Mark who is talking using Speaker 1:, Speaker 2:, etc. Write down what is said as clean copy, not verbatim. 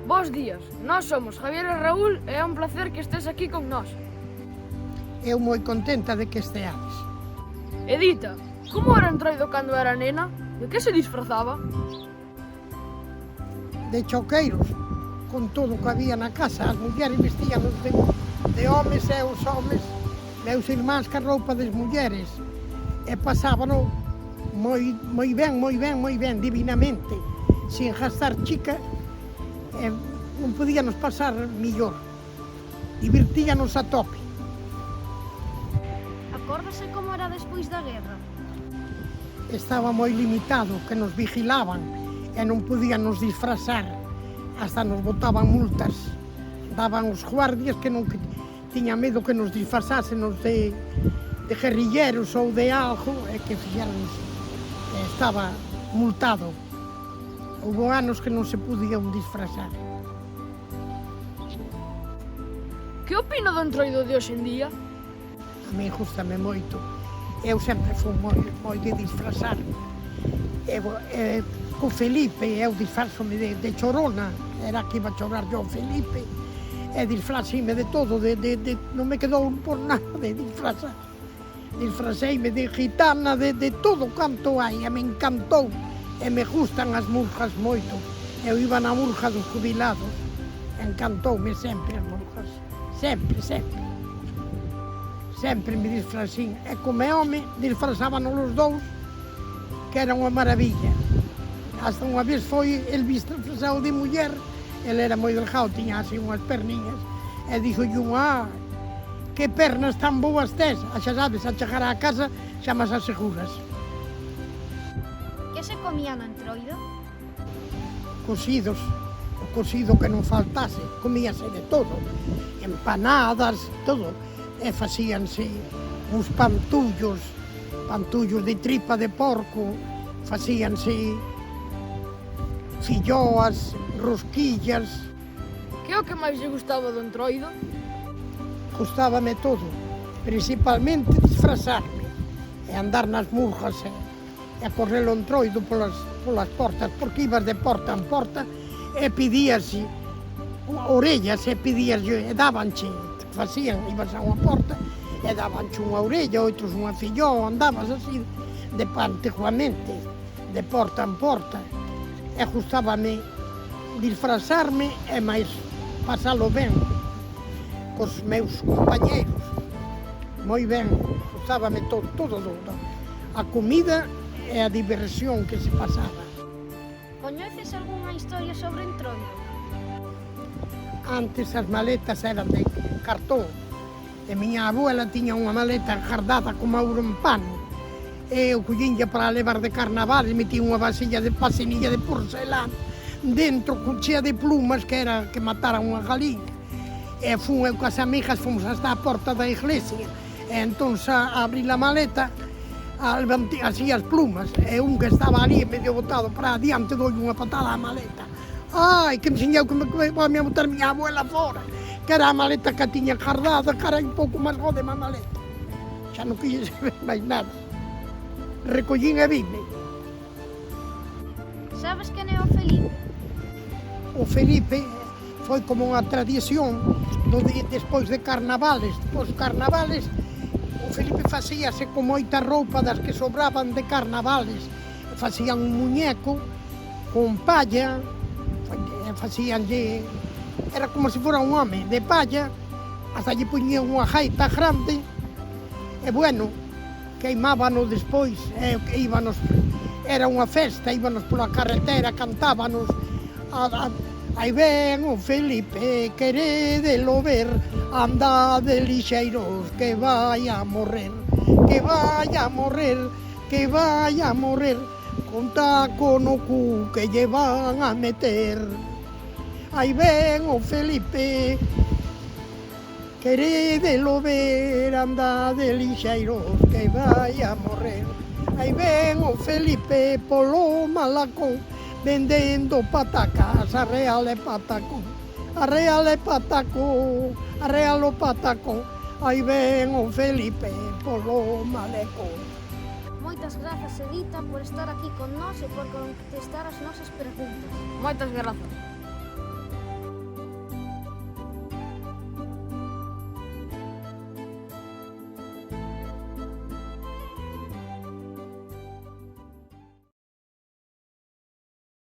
Speaker 1: Bos días, nós somos Javier e Raúl e é un placer que estés aquí con nós.
Speaker 2: Eu moi contenta de que esteades.
Speaker 1: Edita, como era Entroido cando era nena? De que se disfrazaba?
Speaker 2: De choqueiros, con todo o que había na casa. As mulleres vestíanos de homes e os homes, meus irmáns ca roupa das mulleres. E pasábano moi ben, divinamente, sin gastar chica, e non podíanos pasar millor. Divertíanos a tope.
Speaker 3: Acórdase como era despois da guerra?
Speaker 2: Estaba moi limitado, que nos vigilaban e non podían nos disfrazar, hasta nos botaban multas. Daban os guardias que non tiñan medo que nos disfrazásemos de guerrilleros ou de algo e que fixéramos. Estaba multado. Houve anos que non se podían disfrazar.
Speaker 1: Que opina do Entroido de hoxe en día?
Speaker 2: A mí gustame moito. Eu sempre fui moi de disfrazarme. Co Felipe, eu disfrazome de chorona. Era que iba a chorar yo, Felipe. E disfrazime de todo, non me quedou por nada de disfrazar. Disfraseime de gitana, de todo canto hai, e me encantou. E me gustan as murjas moito. Eu iba na murja dos jubilados. Encantoume sempre as murjas. Sempre. Sempre me disfrazín. E como home, disfrazábanos os dous, que era unha maravilla. Hasta unha vez foi el disfrazado de muller, ele era moi delgado, tiña así unhas perniñas, e dixolle que pernas tan boas tes. Xa sabes, a chegar á casa, xa mas aseguras.
Speaker 3: Que se comía no Entroido?
Speaker 2: Cocidos, o cocido que non faltase, comíase de todo, empanadas, todo, e facíanse uns pantullos de tripa de porco, facíanse filloas, rosquillas.
Speaker 1: Que é o que máis lle gustaba do Entroido?
Speaker 2: Gustábame todo, principalmente disfrazarme e andar nas murjas e correr o Entroido polas portas, porque ibas de porta en porta e pedías orellas e pedías e dabanche, ibas a unha porta e dabanche unha orella, outros unha filloa, andabas así antiguamente, de porta en porta, e gustábame disfrazarme e máis pasalo ben cos meus compañeiros, moi ben, gustábame todo, a comida e a diversión que se pasaba.
Speaker 3: Coñeces algunha historia sobre Entroido?
Speaker 2: Antes as maletas eran de cartón, e miña abuela tiña unha maleta jardada como ouro en pano, e eu collínlla para levar de carnaval e metía unha vasililla de porcelana dentro, chea de plumas, que era que matara unha galiña. E fun eu coas amigas, fomos hasta a porta da iglesia, e entón a abrir a maleta, así as plumas, e un que estaba ali medio botado para adiante, doulle unha patada á maleta. Ai, que enseñou que me ia botar miña abuela fora, que era a maleta que tiña jardada, que era un pouco máis gode má maleta. Xa non quixen saber máis nada. Recollín e vime.
Speaker 3: Sabes quen é o Felipe?
Speaker 2: O Felipe foi como unha tradición despois de carnavales. Despois de carnavales, o Felipe facíase con moita roupa das que sobraban de carnavales. Facían un muñeco con palla, facíanlle, era como se fora un home de palla, hasta lle poñían unha gaita grande, e bueno, queimábanos despois, era unha festa, íbanos pola carretera, cantábanos, aí ven o Felipe, queredelo ver, andade lixeiros, que vai a morrer, con taco no cu que lle van a meter. Aí ven o Felipe, queredelo ver, andade lixeiros, que vai a morrer. Aí ven o Felipe polo Malacón, vendendo patacas, arreal e patacón, arreal o patacón. Aí ven o Felipe polo Malecón.
Speaker 3: Moitas grazas, Edita, por estar aquí con nós e por contestar as nosas preguntas.
Speaker 1: Moitas grazas.